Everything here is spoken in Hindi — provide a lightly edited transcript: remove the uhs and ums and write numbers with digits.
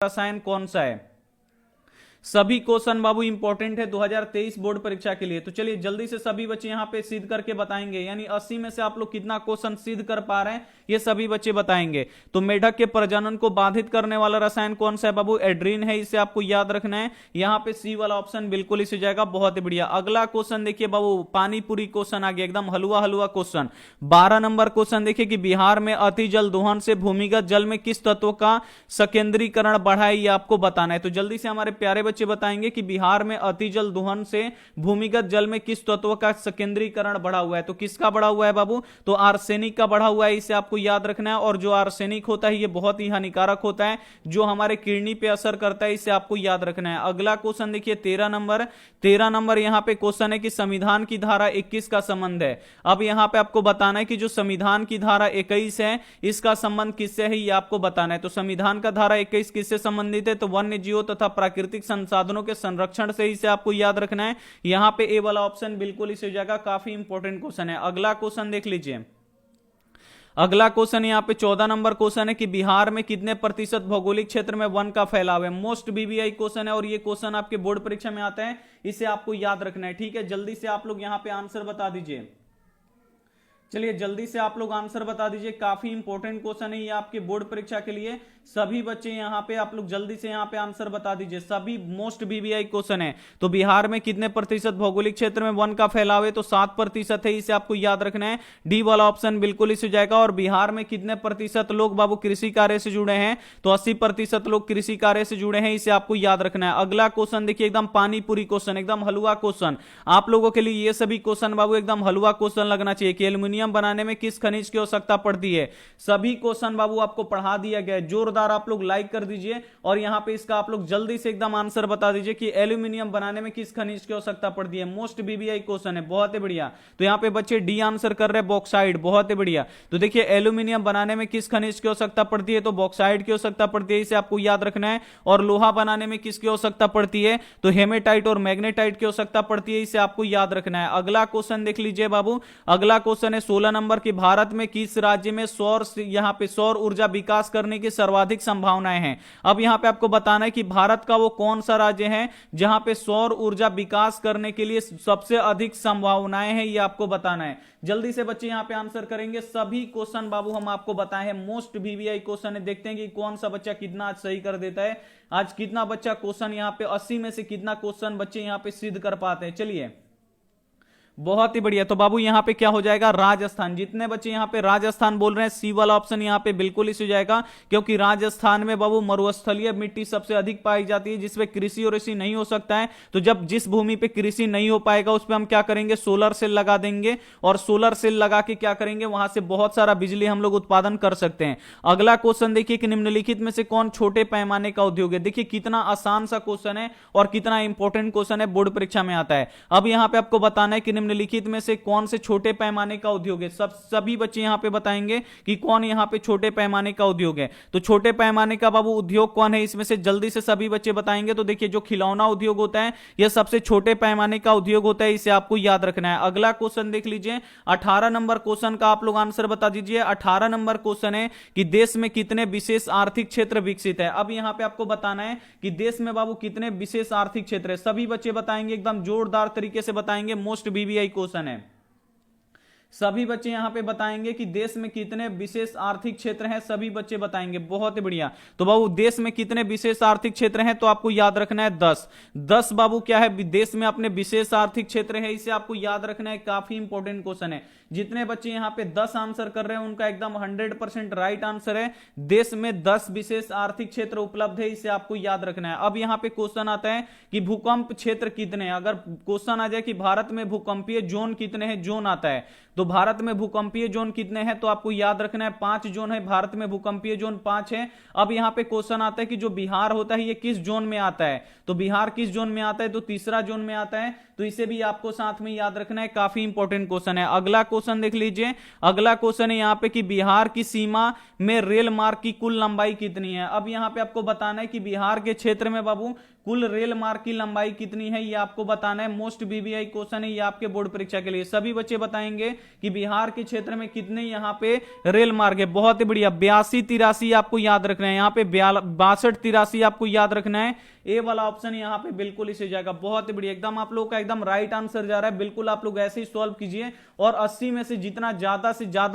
रसायन कौन सा है? सभी क्वेश्चन बाबू इंपॉर्टेंट है 2023 बोर्ड परीक्षा के लिए। तो चलिए जल्दी से सभी बच्चे यहां पे सिद्ध करके बताएंगे, यानी 80 में से आप लोग कितना क्वेश्चन सिद्ध कर पा रहे हैं ये सभी बच्चे बताएंगे। तो मेढक के प्रजनन को बाधित करने वाला रसायन कौन सा है बाबू? एड्रीन है, इसे आपको याद रखना है। यहां पे सी वाला ऑप्शन बिल्कुल इस जाएगा, बहुत ही बढ़िया। अगला क्वेश्चन देखिए बाबू, पानी पूरी क्वेश्चन आ गया, एकदम हलवा हलवा क्वेश्चन। 12 नंबर क्वेश्चन देखिए कि बिहार में अति जल दोहन से भूमिगत जल में किस तत्व का सकेंद्रीकरण बढ़ा है, ये आपको बताना है। तो जल्दी से हमारे प्यारे बच्चे बताएंगे कि बिहार में अति जल दोहन से भूमिगत जल में किस तत्व का सकेंद्रीकरण बढ़ा हुआ है। तो किसका बढ़ा हुआ है बाबू? तो आर्सेनिक का बढ़ा हुआ है, इसे आपको याद रखना है। और जो आर्सेनिक होता है ये बहुत ही हानिकारक होता है, जो हमारे किडनी पे असर करता है, इसे आपको याद रखना है। अगला क्वेश्चन देखिए 13 नंबर यहां पे क्वेश्चन है कि संविधान की धारा 21 का संबंध है। अब यहां पे आपको बताना है कि जो संविधान की धारा 21 है इसका संबंध किससे है, ये आपको बताना है। तो संविधान का धारा 21 किससे संबंधित है? तो वन्य जीवों तथा प्राकृतिक संसाधनों के संरक्षण से, इसे आपको याद रखना है। यहां पे ए वाला ऑप्शन बिल्कुल इस जगह काफी इंपॉर्टेंट क्वेश्चन है। अगला क्वेश्चन देख लीजिए। अगला क्वेश्चन यहां पे 14 नंबर क्वेश्चन है कि बिहार में कितने प्रतिशत भौगोलिक क्षेत्र में वन का फैलाव है। मोस्ट बीबीआई क्वेश्चन है और ये क्वेश्चन आपके बोर्ड परीक्षा में आता है, इसे आपको याद रखना है। ठीक है, जल्दी से आप लोग यहां पे आंसर बता दीजिए। चलिए जल्दी से आप लोग आंसर बता दीजिए, काफी इंपॉर्टेंट क्वेश्चन है ये आपके बोर्ड परीक्षा के लिए। सभी बच्चे यहां पे आप लोग जल्दी से यहां पे आंसर बता दीजिए, सभी मोस्ट बीबीआई क्वेश्चन है। तो बिहार में कितने प्रतिशत भौगोलिक क्षेत्र में वन का फैलाव है? तो 7% है, इसे आपको याद रखना है। डी वाला ऑप्शन बिल्कुल इस जाएगा। और बिहार में कितने प्रतिशत लोग बाबू कृषि कार्य से जुड़े हैं? तो 80% लोग कृषि कार्य से जुड़े हैं, इसे आपको याद रखना है। अगला क्वेश्चन देखिए, एकदम पानी पूरी क्वेश्चन, एकदम हलवा क्वेश्चन। आप लोगों के लिए ये सभी क्वेश्चन बाबू एकदम हलवा क्वेश्चन लगना चाहिए कि एल्यूमिनियम बनाने में किस खनिज की आवश्यकता पड़ती है। सभी क्वेश्चन बाबू आपको पढ़ा दिया गया है, जोरदार आप लोग लाइक कर दीजिए। और यहां पे इसका आप लोग जल्दी से एकदम आंसर बता दीजिए कि एल्यूमिनियम बनाने में किस खनिज की आवश्यकता पड़ती है। मोस्ट बीबीआई क्वेश्चन है, बहुत ही बढ़िया। तो यहां पे बच्चे डी आंसर कर रहे हैं, बॉक्साइड, बहुत ही बढ़िया। तो देखिए एल्यूमिनियम बनाने में किस खनिज की आवश्यकता पड़ती है? तो बॉक्साइड की आवश्यकता पड़ती है, इसे आपको याद रखना है। और लोहा बनाने में किसकी आवश्यकता पड़ती है? तो हेमेटाइट और मैग्नेटाइट की आवश्यकता पड़ती है, इसे आपको याद रखना है। अगला क्वेश्चन देख लीजिए बाबू। अगला क्वेश्चन है 16 नंबर की, भारत में किस राज्य में यहां पे सौर ऊर्जा विकास करने की सर्वाधिक संभावनाएं हैं। अब यहां पे आपको बताना है कि भारत का वो कौन सा राज्य है जहां पे सौर ऊर्जा विकास करने के लिए सबसे अधिक संभावनाएं हैं, ये आपको बताना है। जल्दी से बच्चे यहां पे आंसर करेंगे। सभी क्वेश्चन बाबू हम आपको बताए हैं, मोस्ट बीबीआई क्वेश्चन है। देखते हैं कि कौन सा बच्चा कितना आज सही कर देता है। आज कितना बच्चा क्वेश्चन यहां पे 80 में से कितना क्वेश्चन बच्चे यहां पे सिद्ध कर पाते हैं। चलिए बहुत ही बढ़िया। तो बाबू यहां पे क्या हो जाएगा? राजस्थान। जितने बच्चे यहां पे राजस्थान बोल रहे हैं, सी वाला ऑप्शन यहां पे बिल्कुल इस हो जाएगा, क्योंकि राजस्थान में बाबू मरुस्थलीय मिट्टी सबसे अधिक पाई जाती है, जिसपे कृषि और कृषि नहीं हो सकता है। तो जब जिस भूमि पे कृषि नहीं हो पाएगा उस पर हम क्या करेंगे? सोलर सेल लगा देंगे। और सोलर सेल लगा के क्या करेंगे? वहां से बहुत सारा बिजली हम लोग उत्पादन कर सकते हैं। अगला क्वेश्चन देखिए कि निम्नलिखित में से कौन छोटे पैमाने का उद्योग है। देखिए कितना आसान सा क्वेश्चन है और कितना इंपॉर्टेंट क्वेश्चन है, बोर्ड परीक्षा में आता है। अब यहां पे आपको बताना है कि निम्नलिखित में से कौन से छोटे पैमाने का उद्योग है। सभी बच्चे यहां पे बताएंगे कि कौन यहां पे छोटे पैमाने का उद्योग है। तो छोटे पैमाने का बाबू उद्योग कौन है इसमें से? जल्दी से सभी बच्चे बताएंगे। तो देखिए जो खिलौना उद्योग होता है यह सबसे छोटे पैमाने का उद्योग होता है, इसे आपको याद रखना है। अगला क्वेश्चन देख लीजिए, 18 नंबर क्वेश्चन का आप लोग आंसर बता दीजिए। 18 नंबर क्वेश्चन है कि देश में कितने विशेष आर्थिक क्षेत्र विकसित है। अब यहां पे आपको बताना है कि देश में बाबू कितने विशेष आर्थिक क्षेत्र है। सभी बच्चे बताएंगे, एकदम जोरदार तरीके से बताएंगे, मोस्ट बीबीआई क्वेश्चन है। सभी बच्चे यहां पे बताएंगे कि देश में कितने विशेष आर्थिक क्षेत्र हैं, सभी बच्चे बताएंगे, बहुत ही बढ़िया। तो बाबू देश में कितने विशेष आर्थिक क्षेत्र हैं? तो आपको याद रखना है 10 बाबू क्या है? देश में अपने विशेष आर्थिक क्षेत्र है, इसे आपको याद रखना है, काफी इंपॉर्टेंट क्वेश्चन है। जितने बच्चे यहां पे 10 आंसर कर रहे हैं उनका एकदम 100% राइट आंसर है। देश में 10 विशेष आर्थिक क्षेत्र उपलब्ध है, इसे आपको याद रखना है। अब यहां पे क्वेश्चन आता है कि भूकंप क्षेत्र कितने हैं। अगर क्वेश्चन आ जाए कि भारत में भूकंपीय जोन कितने हैं, जोन आता है, तो भारत में भूकंपीय जोन कितने हैं? तो आपको याद रखना है 5 जोन है, भारत में भूकंपीय जोन 5 है। अब यहां पे क्वेश्चन आता है कि जो बिहार होता है ये किस जोन में आता है। तो बिहार किस जोन में आता है? तो तीसरा जोन में आता है। तो इसे भी आपको साथ में याद रखना है, काफी इंपॉर्टेंट क्वेश्चन है। अगला क्वेश्चन देख लीजिए। अगला क्वेश्चन है यहां पे कि बिहार की सीमा में रेल मार्ग की कुल लंबाई कितनी है। अब यहां पे आपको बताना है कि बिहार के क्षेत्र में बाबू कुल रेल मार्ग की लंबाई कितनी है, ये आपको बताना है। मोस्ट बीबीआई क्वेश्चन है ये आपके बोर्ड परीक्षा के लिए। सभी बच्चे बताएंगे कि बिहार के क्षेत्र में कितने यहाँ पे रेल मार्ग है। बहुत ही बढ़िया, 82-83 आपको याद रखना है, यहाँ पे 62-83 आपको याद रखना है। ए वाला ऑप्शन यहाँ पे बिल्कुल इसे जाएगा। बहुत ही बढ़िया, एकदम आप लोग का एकदम राइट आंसर जा रहा है। बिल्कुल आप लोग ऐसे ही सॉल्व कीजिए और 80 में से जितना ज्यादा से ज्यादा